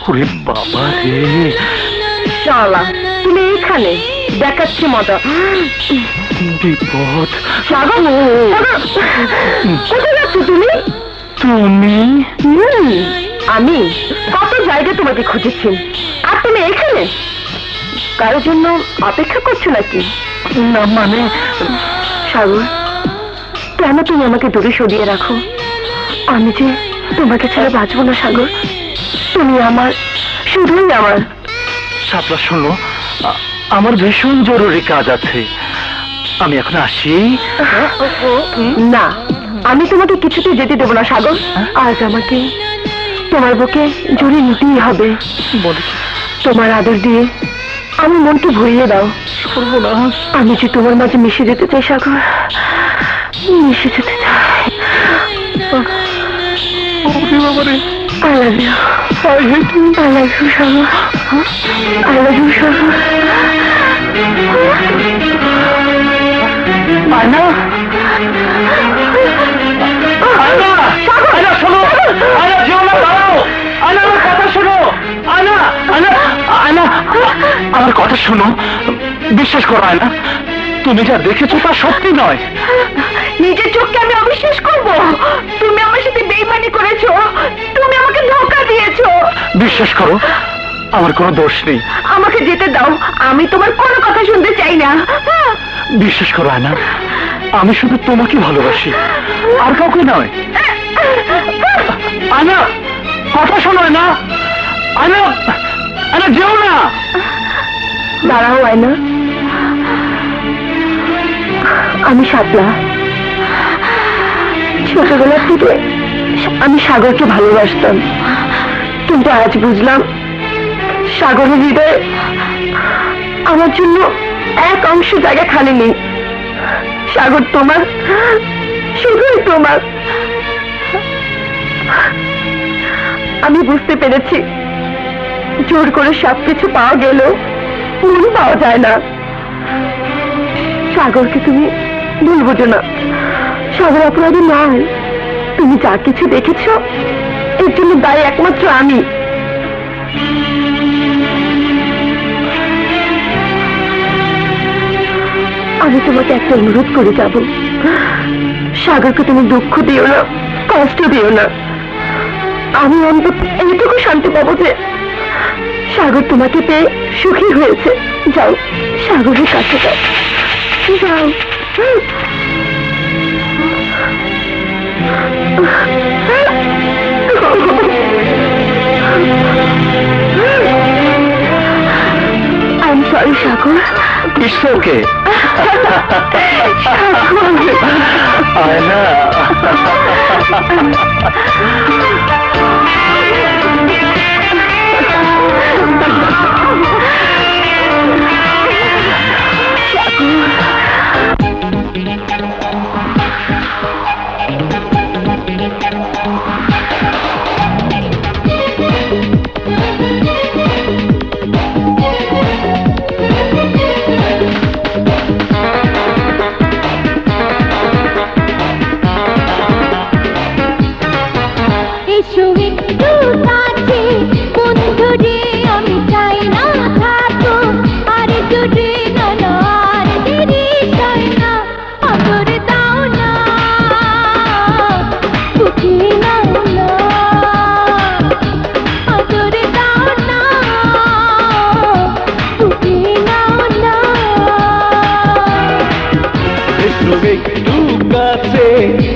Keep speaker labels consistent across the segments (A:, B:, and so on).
A: ওরে বাবা রে,
B: শালা তুমি এইখানে দেখাচ্ছি মজা।
A: বিপদ।
B: সাগর, কোথায় যাচ্ছ তুমি?
A: তুমি?
B: আমি কত জায়গায় তোমাকে খুঁজেছি, আর তুমি এইখানে কারোর জন্য অপেক্ষা করছো নাকি?
A: না মানে
B: সাগর, কেন তুমি আমাকে দূরে সরিয়ে রাখো? আমি যে তোমাকে ছেড়ে বাঁচবো না সাগর, তুমি আমার, শুধুই আমার।
A: শাপলা শোনো, আমার ভীষণ জরুরি কাজ আছে, আমি এখন আসি।
B: না, আমি তোমাকে কিছুতেই যেতে দেবো না সাগর। আজ আমাকে তোমার বুকে জড়িয়ে নিতেই হবে। তোমার আদর দিয়ে আমি মনকে ভরিয়ে দাও। আমি যে তোমার মাঝে মিশে যেতে চাই সাগর, মিশে যেতে চাই। I love you.
A: I hate you.
B: I love you, Sagar. I love you, সাগর।
A: আয়না, আয়না, আয়না শোনো, আয়না যেও না, দাঁড়াও। আয়না আমার কথা শোনো, আয়না, আয়না, আয়না আমার কথা শোনো, বিশ্বাস করো আয়না, তুমি যা দেখেছো তা সত্যি নয়।
B: নিজের চোখকে আমি অবিশ্বাস করবো? তুমি আমার সাথে বেইমানি করেছো, তুমি আমাকে ধোঁকা দিয়েছো।
A: বিশ্বাস করো, আমার কোনো দোষ নেই।
B: আমাকে যেতে দাও, আমি তোমার কোনো কথা শুনতে চাই না।
A: বিশ্বাস করো আয়না, আমি শুধু তোমাকে ভালোবাসি, আর কাউকে নয়। আয়না কথা শোনো, আয়না, আয়না, আয়না যেও না।
B: দাঁড়াও আয়না, আমি শাপলা। ছোটবেলার থেকে আমি সাগরকে ভালোবাসতাম, কিন্তু আজ বুঝলাম সাগরের হৃদয়ে আমার জন্য এক অংশ জায়গা খালি নেই। সাগর তোমার, শুধুই তোমার। আমি বুঝতে পেরেছি, জোর করে সবকিছু পাওয়া গেলেও মন পাওয়া যায় না। সাগরকে তুমি ভুল বোঝো না, সাগর অপরাধী নয়। তুমি যা কিছু দেখেছ এর জন্য দায়ী একমাত্র আমি। আমি তোমাকে একটা অনুরোধ করে যাব, সাগরকে তুমি দুঃখ দিও না, কষ্ট দিও না। আমি অন্তত এইটুকু শান্তি পাবো যে সাগর তোমাকে পেয়ে সুখী হয়েছে। যাও, সাগরের কাছে যাও, যাও। I'm sorry, Sagar.
A: It's okay. আয়না,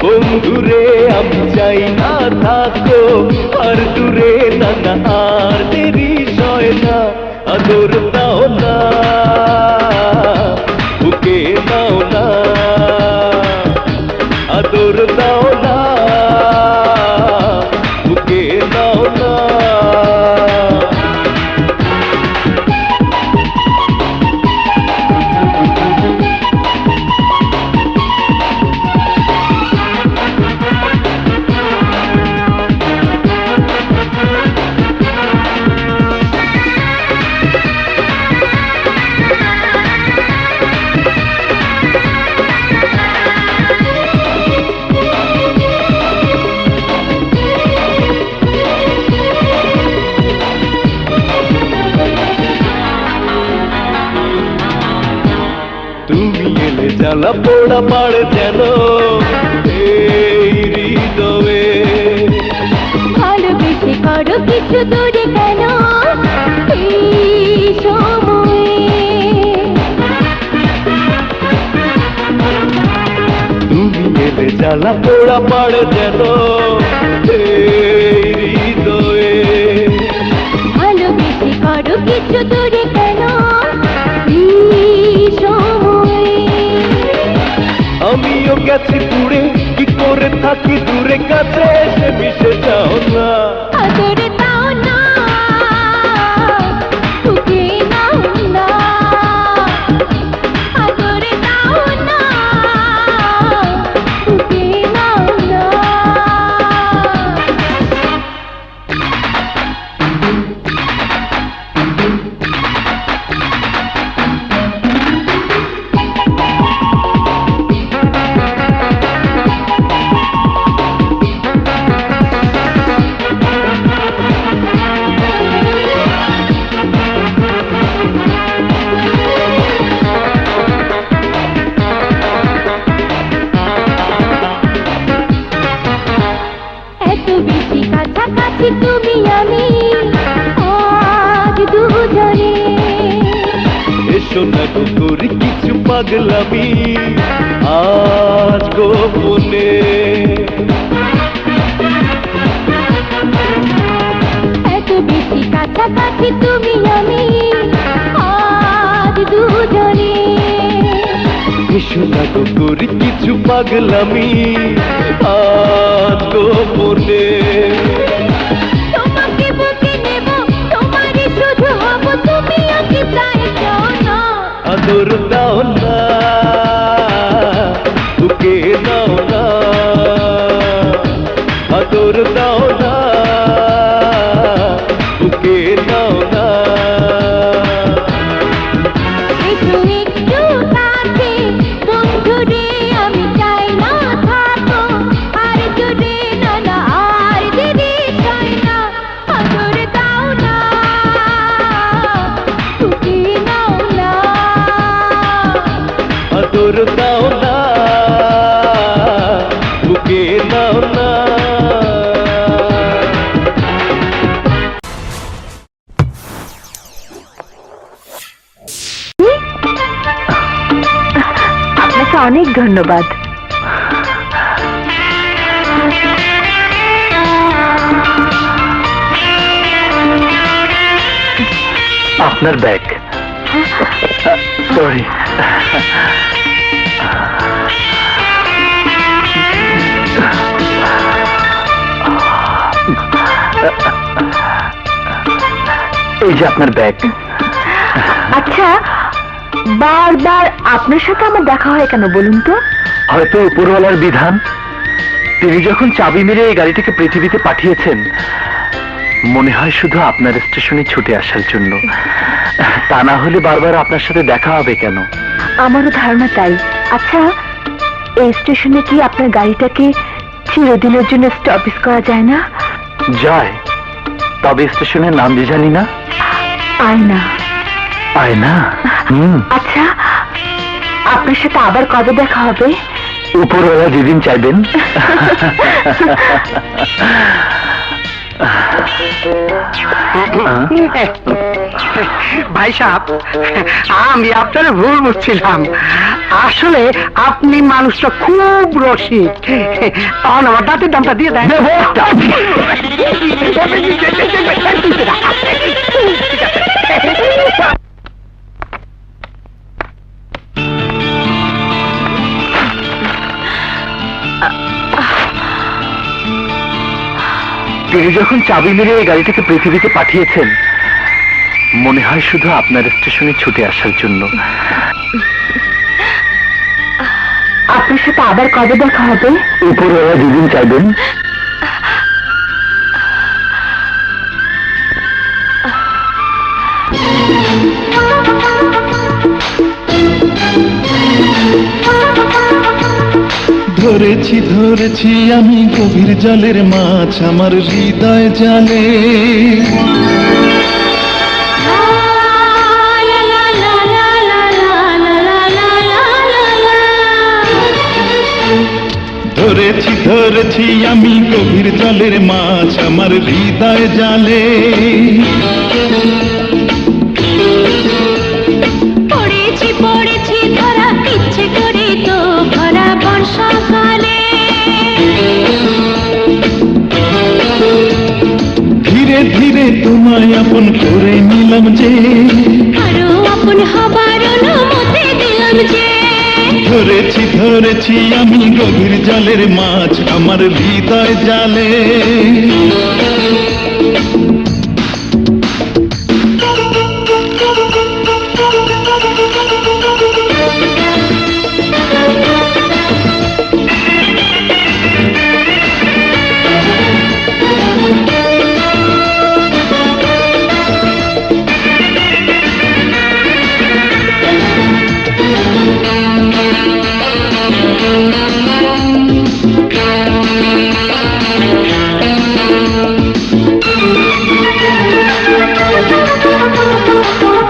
C: বন্ধুরে আমি চাই না থাকো আর দূরে, না না আর দেরি সয় না, আদর দাও না, বুকে দাও না, আদর দাও না, বুকে দাও না। জ্বালা পোড়া পাড়ে যেন এই হৃদয়ে।
D: ভালোবেসে করো কিছু দূরে কেন এই সময়ে?
C: তুমি এলে জ্বালা পোড়া পাড়ে যেন এই হৃদয়ে।
D: ভালোবেসে করো কিছু দূরে কেন এই সময়ে?
C: আমিও গেছি দূরে, কি করে থাকি দূরে, কাছে এসে মিশে যাও না।
D: আদরে দাও না, বুকে নাও না, আদরে দাও না, বুকে নাও না। এত বেশি কাছাকাছি তুমি আমি আজ দুজনে।
C: এসো না গো করি কিছু পাগলামি আজ গোপনে।
D: এত বেশি কাছাকাছি তুমি আমি আজ দুজনে।
C: এসো না গো করি কিছু পাগলামি আজ গোপনে।
D: তোমাকে বুকে নেব, তোমারই শুধু হব, তুমি আগে প্রায় চাও না।
C: আদর দাও না, বুকে দাও না, আদর দাও না, বুকে দাও না।
D: এসো একটু কাছে বন্ধুরে, আমি চাই না থাকো আর দূরে, না না আর দেরি চাই না। আদর দাও না, বুকে নাও না,
C: আদর দাও না, বুকে দাও না।
B: আপনাকে অনেক ধন্যবাদ।
A: আপনার ব্যাগ। সরি। এই যে আপনার ব্যাগ।
B: আচ্ছা, বারবার আপনার সাথে আমার দেখা হয় কেন বলুন তো?
A: হয়তো উপরওয়ালার বিধান। তিনি যখন চাবি মেরে এই গাড়িটিকে পৃথিবীতে পাঠিয়েছেন, মনে হয় শুধু আপনার স্টেশনে ছুটে আসার জন্য। তা না হলে বারবার আপনার সাথে দেখা হবে কেন?
B: আমারও ধারণা তাই। আচ্ছা, এই স্টেশনে কি আপনার গাড়িটাকে চিরদিনের জন্য স্টপেজ করা যায় না?
A: যায়, তবে স্টেশনের নাম যে জানি না।
B: আয়না।
A: আয়না?
B: আচ্ছা, আপনার সাথে আবার কবে দেখা হবে?
A: উপরওয়ালা যেদিন চাইবেন।
E: ভাই সাহেব, আমি আপনার ভুল বুঝছিলাম। আসলে আপনি মানুষটা খুব রসিক। তখন আমার দাঁতের দামটা দিয়ে দেয়।
A: তিনি যখন চাবি মেরে এই গাড়িটাকে পৃথিবীতে পাঠিয়েছেন, মনে হয় শুধু আপনার স্টেশনে ছুটে আসার জন্য।
B: আপনার সাথে আবার কবে দেখা হবে?
A: উপরওয়ালা যেদিন চাইবেন।
F: ধরেছি ধরেছি আমি গভীর জলের মাছ, আমার হৃদয় জালে। গভীর জলের মাছ আমার হৃদয় জালে।
D: পড়েছি পড়েছি ধরা ইচ্ছে করে তো ভরা বর্ষাকালে।
F: ধীরে ধীরে তোমায় আপন করে নিলাম যে,
D: আরো আপন হবার অনুমতি দিলাম যে।
F: ধরেছি ধরেছি আমি গভীর জলের মাছ আমার হৃদয় জালে।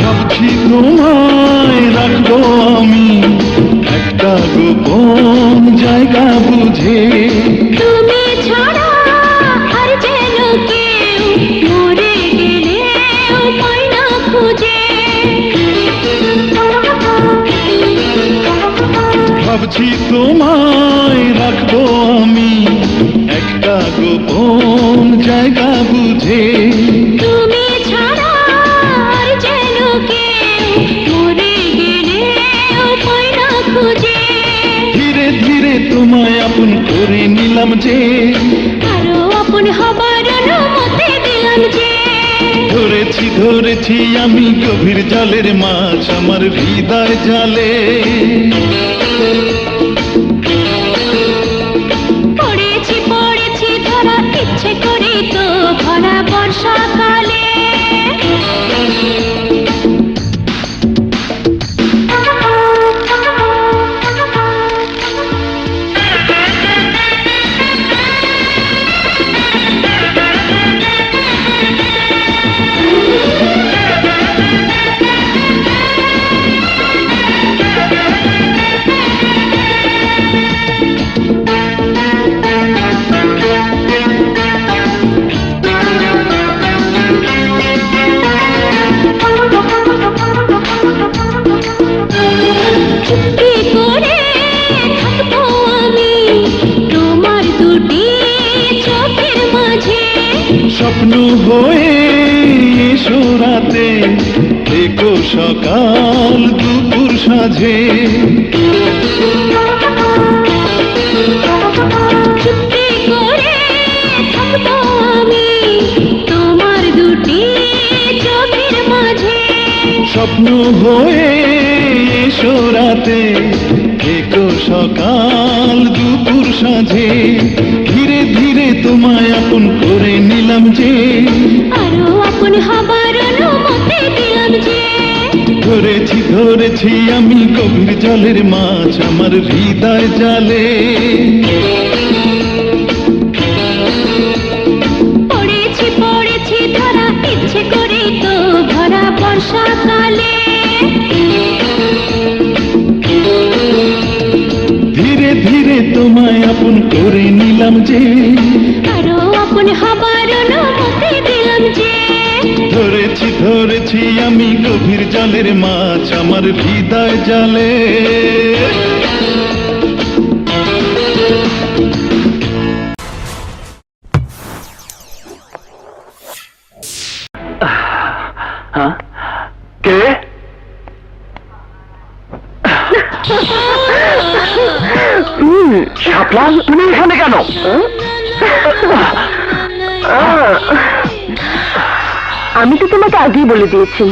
F: ভাবছি তোমায় রাখবো আমি একটা গোপন জায়গা বুঝে।
D: তুমি ছাড়া আর যেন কেউ মরে গেলেও পাই না খুঁজে।
F: ভাবছি তোমায় রাখবো আমি একটা গোপন জায়গা বুঝে।
D: তুমি ছাড়া আর যেন কেউ মরে গেলেও পাই না খুঁজে।
F: ধীরে ধীরে তোমায় আপন করে নিলাম যে,
D: আরো আপন হবার অনুমতি দিলাম যে।
F: ধরেছি ধরেছি আমি গভীর জলের মাছ আমার হৃদয় জালে।
D: পড়েছি পড়েছি ধরা ইচ্ছে করে তো ভরা বর্ষাকালে। চুপটি করে থাকবো আমি তোমার দুটি চোখের মাঝে।
F: স্বপ্ন হয়ে এসো রাতে, দেখো সকাল দুপুর সাঝে।
D: চুপটি করে থাকবো আমি তোমার দুটি চোখের মাঝে।
F: স্বপ্ন হয়ে এসো রাতে, দেখো সকাল দুপুর সাঝে। ধীরে ধীরে তোমায় আপন করে নিলাম যে,
D: আরো আপন হবার অনুমতি দিলাম যে।
F: ধরেছি ধরেছি আমি গভীর জলের মাছ আমার হৃদয় জালে।
D: পড়েছি পড়েছি ধরা ইচ্ছে করে তো ভরা বর্ষাকালে।
F: ধীরে ধীরে তোমায় আপন করে নিলাম যে,
D: আরো আপন হবার অনুমতি দিলাম যে।
F: ধরেছি ধরেছি আমি গভীর জলের মাছ আমার হৃদয় জালে।
A: হ্যাঁ, কে? শাপলা, তুমি এখানে কেন?
B: আমি তো তোমাকে আগেই বলে দিয়েছি,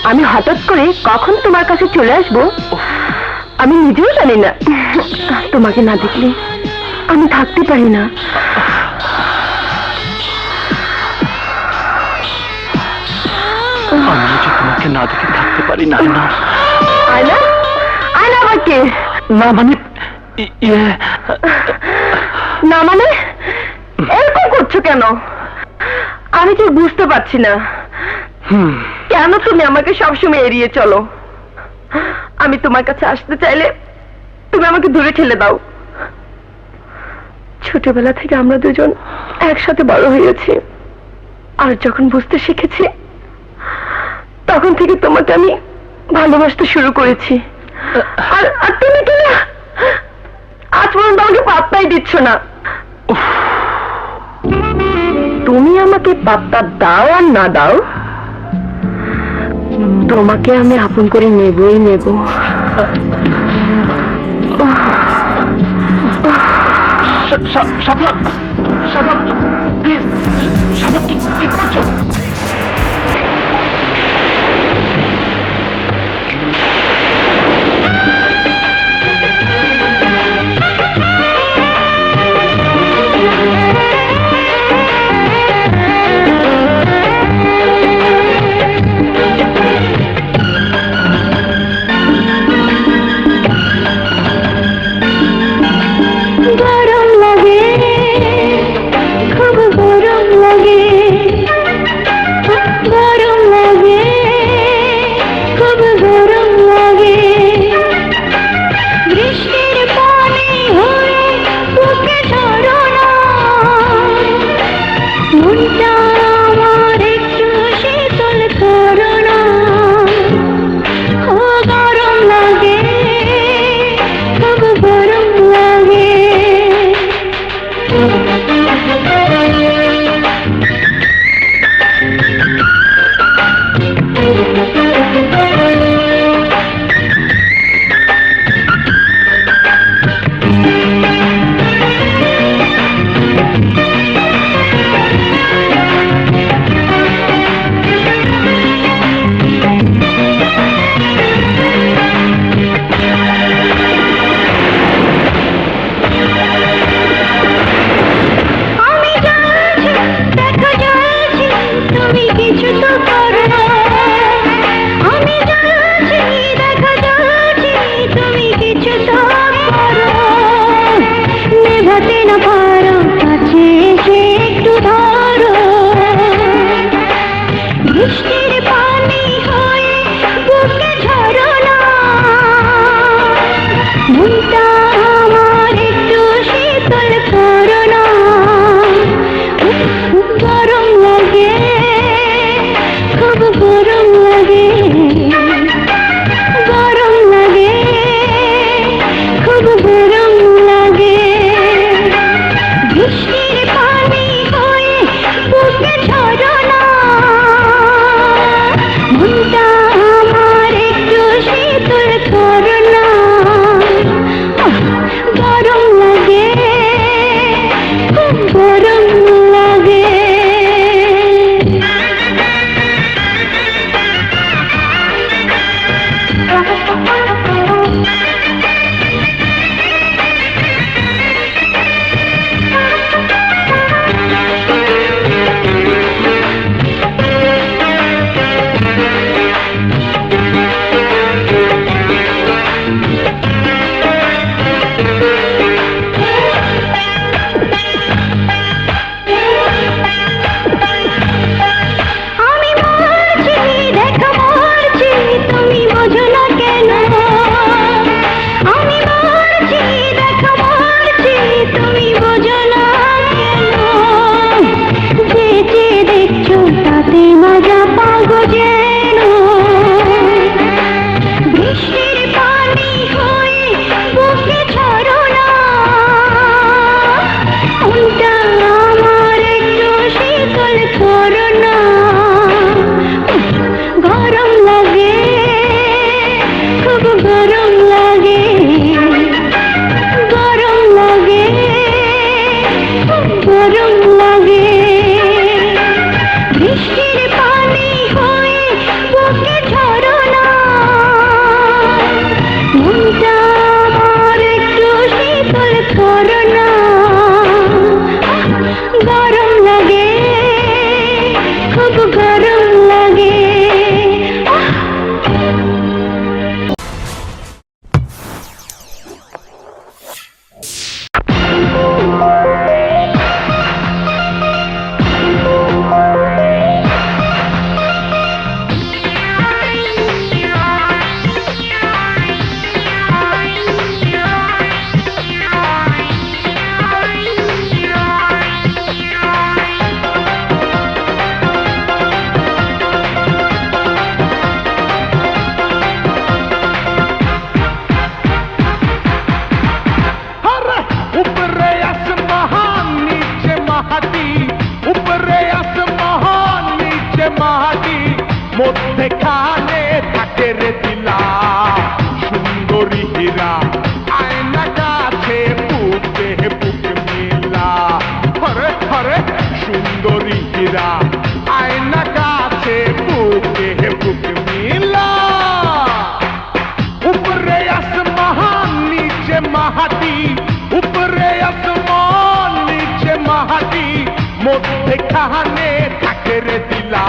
B: আমি হঠাৎ করে কখন তোমার কাছে চলে আসবো আমি নিজেও জানি না। তোমাকে না দেখলে আমি থাকতে পারি না।
A: আমি যে তোমাকে না দেখে থাকতে পারি না। না,
B: আয়না, আয়না আবার কে?
A: না মানে
B: না মানে এরকম করছো কেন? আমি ঠিক বুঝতে পারছি না কেন তুমি আমাকে সবসময় এড়িয়ে চলো। আমি তোমার কাছে আসতে চাইলে তুমি আমাকে দূরে ঠেলে দাও। ছোটবেলা থেকে আমরা দুজন একসাথে বড় হয়েছি, আর যখন বুঝতে শিখেছি তখন থেকে তোমাকে আমি ভালোবাসতে শুরু করেছি। আর আর তুমি কি না আজ পর্যন্ত আমাকে পাত্তাই দিচ্ছ না। তুমি আমাকে পাত্তা দাও আর না দাও, তোমাকে আমি আপন করে নেবই নেব।
A: শাপলা, শাপলা, প্লিজ, শাপলা, কি করছো?
D: গরম লাগে, খুব গরম লাগে, গরম লাগে, খুব গরম লাগে। বৃষ্টির পানি হয়ে বুকে ঝরো না, মনটা আমার একটু শীতল করো না। ও গরম লাগে, খুব গরম লাগে। আমি জ্বলছি, দেখো জ্বলছি, তুমি কিছু তো করো না। আমি জ্বলছি, দেখো জ্বলছি, তুমি কিছু তো করো। নেভাতে না পারো, কাছে এসে একটু ধরো। বৃষ্টির পানি হয়ে বুকে ঝরো না, মনটা আমার একটু শীতল করো না। গরম লাগে, খুব গরম লাগে, গরম লাগে, খুব গরম লাগে। বৃষ্টির পানি হয়ে বুকে ঝরো না, মনটা আমার একটু শীতল করো না। গরম লাগে, খুব গরম লাগে। আমি মরছি, দেখো মরছি, তুমি বোঝো না কেন। আমি মরছি, দেখো মরছি, তুমি বোঝো না কেন। যে যে দেখছো তাতে মজা পাগো যেন। বৃষ্টির পানি হয়ে বুকে ঝরো না, মনটা আমার একটু শীতল করো না। গরম লাগে, খুব গরম লাগে, গরম লাগে, খুব গরম লাগে। বৃষ্টির পানি হয়ে বুকে ঝরো না, মনটা
C: মধ্যেখানে থাকে রে দিলা সুন্দরী হীরা আয়না কাছে বুকে বুক মিলা হরে হরে সুন্দরী হীরা আয়না কাছে বুকে বুক মিলা উপরে আসমান নিচে মাটি উপরে আসমান নিচে মাটি মধ্যেখানে থাকে রে দিলা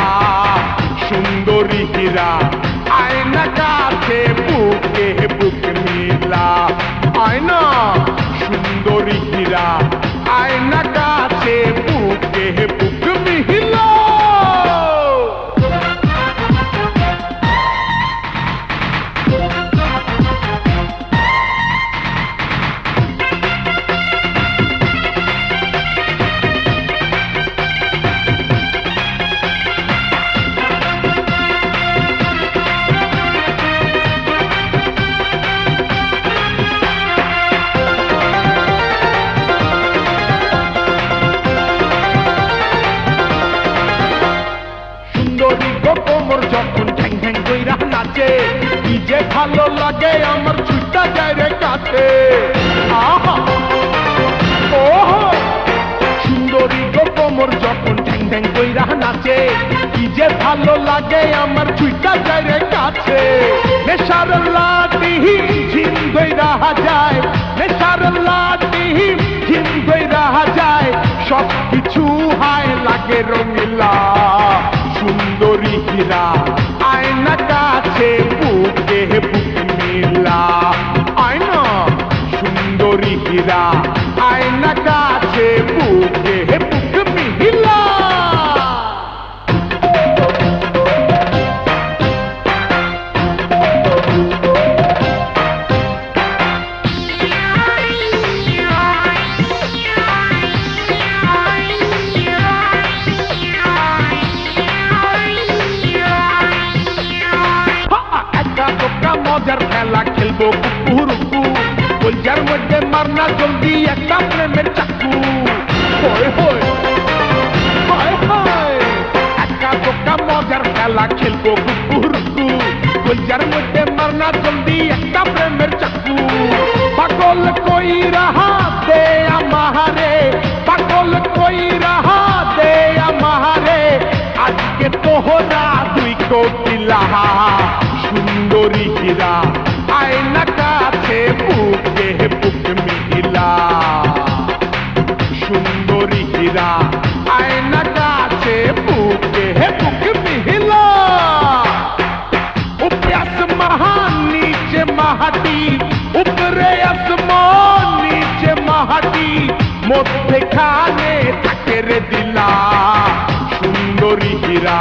C: সুন্দরী হীরা আয়না কাছে বুকে বুক মিলা আয়না সুন্দরী হীরা আয়না কাছে বুকে বুক মিলা সুন্দরী গো কোমর যখন ঠ্যাং ঠ্যাং কইরা নাচে কি যে ভালো লাগে আমার ছুটা যায় রে কাছে আহা ওহো সুন্দরী গো কোমর যখন ঠ্যাং ঠ্যাং কইরা নাচে কি যে ভালো লাগে আমার ছুটা যায় রে কাছে নেশার লাটি ঝিম কইরা যায় নেশার লাটি ঝিম কইরা যায় সব কিছু হায় লাগে রঙিলা সুন্দরী হীরা আয়না কাছে বুকে বুক মিলা আয়না সুন্দরী হীরা আয়না কাছে বুকে বুক মিলা মজার খেলা খেলবো কুকুরকু কলজার মধ্যে মারনা জলদি একটা প্রেমের চাকু হয় হয় হয় হয় একা দোকা মজার খেলা খেলবো কুকুরকু কলজার মধ্যে মারনা জলদি একটা প্রেমের চাকু পাগল কই রাহা দে আমারে পাগল কই রাহা দে আমারে আজকে তোহরা দুই কোকিলা সুন্দরী হীরা আয়না কাছে বুকে বুক মিলা সুন্দরী হীরা আয়না কাছে বুকে বুক মিলা উপরে আসমান নিচে মাটি উপরে আসমান নিচে মাটি মধ্যেখানে থাকে রে দিলা সুন্দরী হীরা